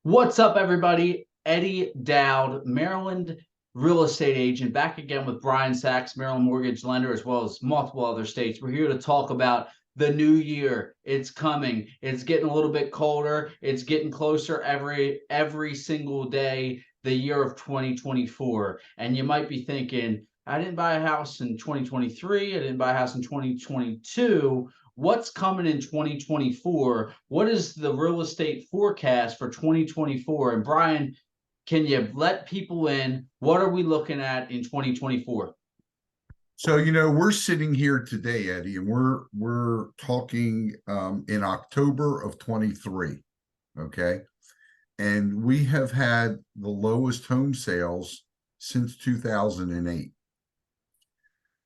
What's up, everybody? Eddie Dowd, Maryland real estate agent, back again with Brian Sachs, Maryland mortgage lender, as well as multiple other states. We're here to talk about the new year. It's coming. It's getting a little bit colder. It's getting closer every single day. The year of 2024, and you might be thinking, I didn't buy a house in 2023. I didn't buy a house in 2022. What's coming in 2024? What is the real estate forecast for 2024? And Brian, can you let people in? What are we looking at in 2024? So, we're sitting here today, Eddie, and we're talking in October of 23, okay? And we have had the lowest home sales since 2008.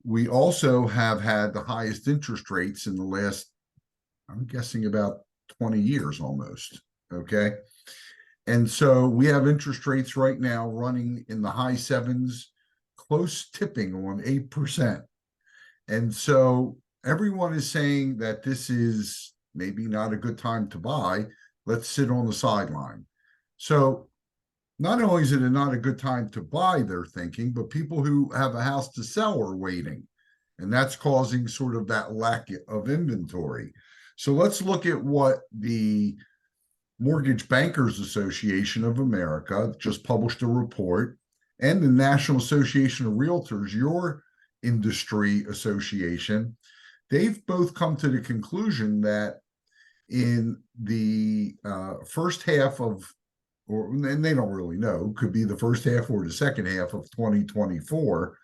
We also have had the highest interest rates in the last, I'm guessing, about 20 years almost, okay? And so we have interest rates right now running in the high sevens, close tipping on 8%. And so everyone is saying that this is maybe not a good time to buy. Let's sit on the sideline. So not only is it not a good time to buy, they're thinking, but people who have a house to sell are waiting. And that's causing sort of that lack of inventory. So let's look at what the Mortgage Bankers Association of America just published a report, and the National Association of Realtors, your industry association. They've both come to the conclusion that in the first half of, and they don't really know, could be the first half or the second half of 2024,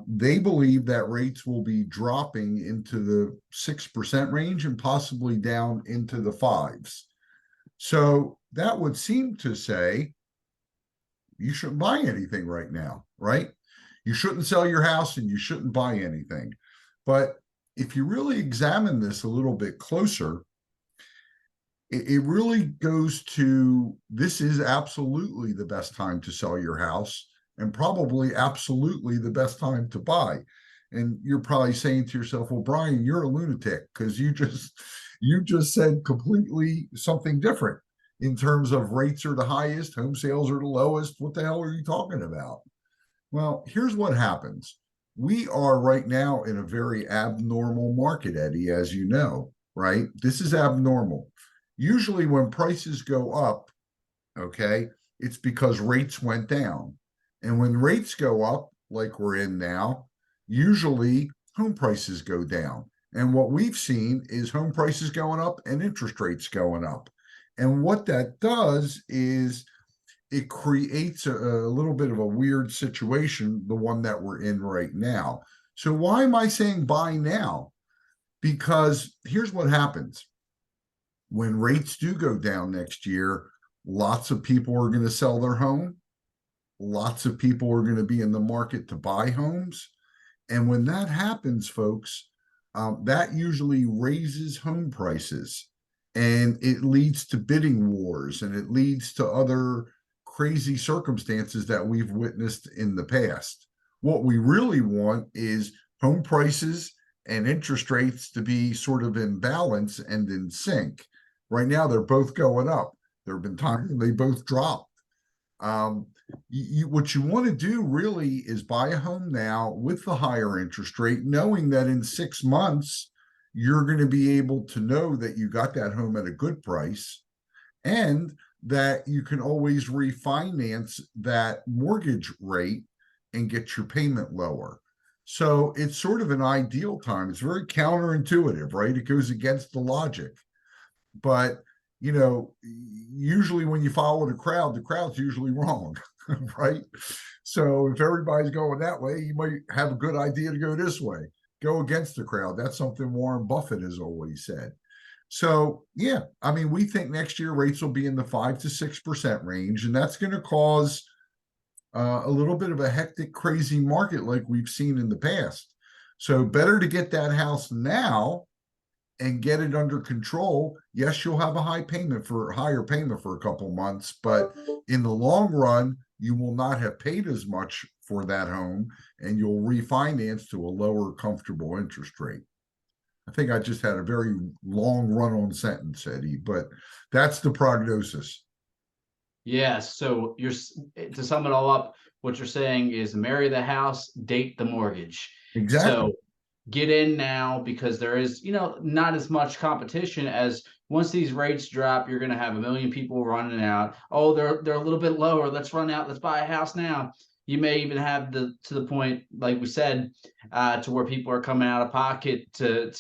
they believe that rates will be dropping into the 6% range and possibly down into the fives. So that would seem to say you shouldn't buy anything right now, right? You shouldn't sell your house and you shouldn't buy anything. But if you really examine this a little bit closer, it really goes to this is absolutely the best time to sell your house and probably absolutely the best time to buy. And you're probably saying to yourself, well, Brian, you're a lunatic because you just said completely something different in terms of rates are the highest, home sales are the lowest. What the hell are you talking about? Well, here's what happens. We are right now in a very abnormal market, Eddie, as you know, right? This is abnormal. Usually, when prices go up, okay, it's because rates went down. And when rates go up, like we're in now, usually home prices go down. And what we've seen is home prices going up and interest rates going up. And what that does is it creates a little bit of a weird situation, the one that we're in right now. So, why am I saying buy now? Because here's what happens when rates do go down next year, lots of people are going to sell their home. Lots of people are going to be in the market to buy homes. And when that happens, folks, that usually raises home prices and it leads to bidding wars and it leads to other crazy circumstances that we've witnessed in the past. What we really want is home prices and interest rates to be sort of in balance and in sync. Right now, they're both going up. There have been times when they both dropped. What you want to do really is buy a home now with the higher interest rate, knowing that in 6 months, you're going to be able to know that you got that home at a good price and that you can always refinance that mortgage rate and get your payment lower. So it's sort of an ideal time. It's very counterintuitive, right? It goes against the logic. But usually when you follow the crowd's usually wrong, right? So if everybody's going that way, you might have a good idea to go this way, go against the crowd. That's something Warren Buffett has always said. So yeah, I mean, we think next year rates will be in the 5 to 6% range, and that's going to cause a little bit of a hectic, crazy market like we've seen in the past. So better to get that house now and get it under control. Yes, you'll have a higher payment for a couple months, but in the long run, you will not have paid as much for that home and you'll refinance to a lower comfortable interest rate. I think I just had a very long run on sentence, Eddie, but that's the prognosis. Yes. So to sum it all up, what you're saying is marry the house, date the mortgage. Exactly. So get in now because there is, not as much competition as once these rates drop, you're going to have a million people running out. Oh, they're a little bit lower. Let's run out. Let's buy a house now. You may even have to the point, like we said, to where people are coming out of pocket to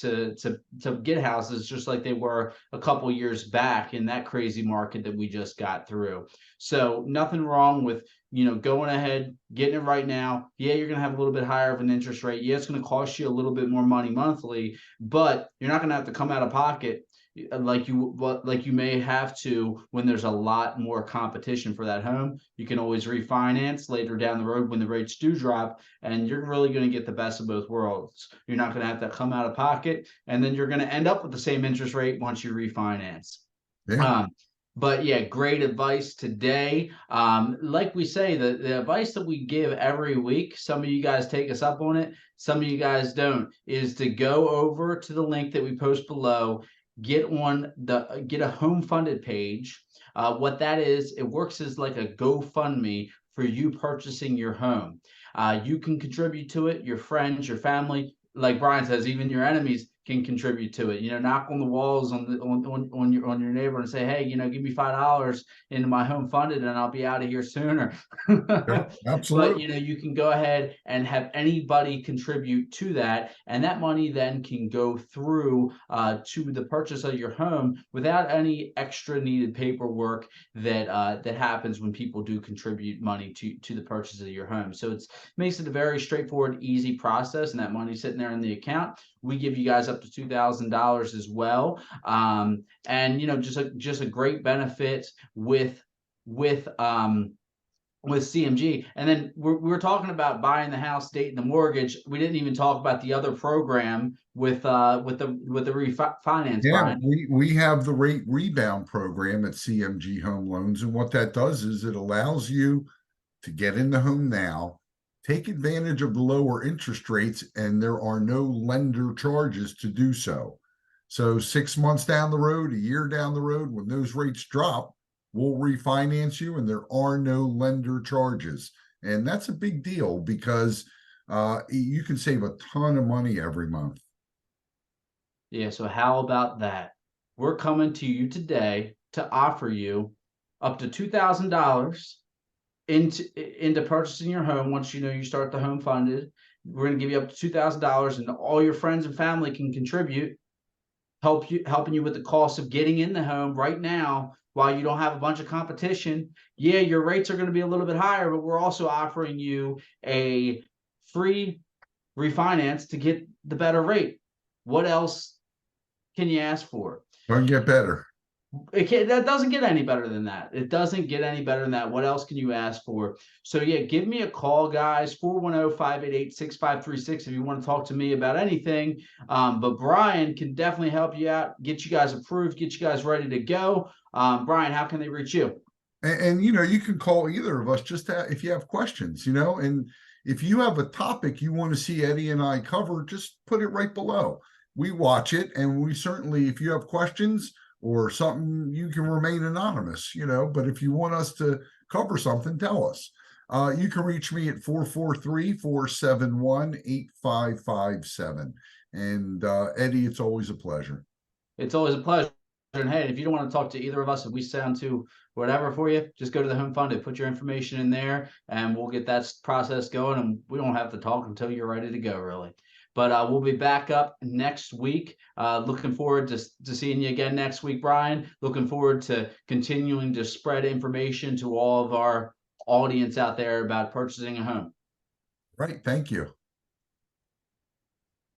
get houses, just like they were a couple years back in that crazy market that we just got through. So nothing wrong with going ahead, getting it right now. Yeah, you're going to have a little bit higher of an interest rate. Yeah, it's going to cost you a little bit more money monthly, but you're not going to have to come out of pocket like you may have to when there's a lot more competition for that home. You can always refinance later down the road when the rates do drop, and you're really going to get the best of both worlds. You're not going to have to come out of pocket, and then you're going to end up with the same interest rate once you refinance. Yeah. Um, but yeah, great advice today. Like we say, the advice that we give every week, some of you guys take us up on it, some of you guys don't, is to go over to the link that we post below, get a home funded page. What that is, it works as like a GoFundMe for you purchasing your home. You can contribute to it, your friends, your family, like Brian says, even your enemies can contribute to it. Knock on the walls on your neighbor and say, hey, give me $5 into my home funded, and I'll be out of here sooner. Yep, But absolutely. you can go ahead and have anybody contribute to that, and that money then can go through to the purchase of your home without any extra needed paperwork that happens when people do contribute money to the purchase of your home. So it makes it a very straightforward, easy process, and that money sitting there in the account. We give you guys up to $2,000 as well, and just a great benefit with CMG. And then we were talking about buying the house, dating the mortgage. We didn't even talk about the other program with the refinance, Yeah, Brian. we have the rate rebound program at CMG Home Loans, and what that does is it allows you to get in the home now, take advantage of the lower interest rates, and there are no lender charges to do so. So 6 months down the road, a year down the road, when those rates drop, we'll refinance you, and there are no lender charges. And that's a big deal because you can save a ton of money every month. Yeah, so how about that? We're coming to you today to offer you up to $2,000 into purchasing your home once you start the home funded. We're going to give you up to $2,000, and all your friends and family can contribute, helping you with the cost of getting in the home right now while you don't have a bunch of competition. Yeah, your rates are going to be a little bit higher, but we're also offering you a free refinance to get the better rate. What else can you ask for? Don't get better. That doesn't get any better than that. It doesn't get any better than that. What else can you ask for? So yeah, give me a call, guys. 410-588-6536 if you want to talk to me about anything. But Brian can definitely help you out, get you guys approved, get you guys ready to go. Brian, how can they reach you? And you can call either of us just if you have questions, and if you have a topic you want to see Eddie and I cover, just put it right below. We watch it, and we certainly, if you have questions or something, you can remain anonymous, but if you want us to cover something, tell us. You can reach me at 443-471-8557. And Eddie, it's always a pleasure. It's always a pleasure. And hey, if you don't want to talk to either of us, if we sound too whatever for you, just go to the Home Funded, put your information in there, and we'll get that process going. And we don't have to talk until you're ready to go, really. But we'll be back up next week. Looking forward to seeing you again next week, Brian. Looking forward to continuing to spread information to all of our audience out there about purchasing a home. Right. Thank you.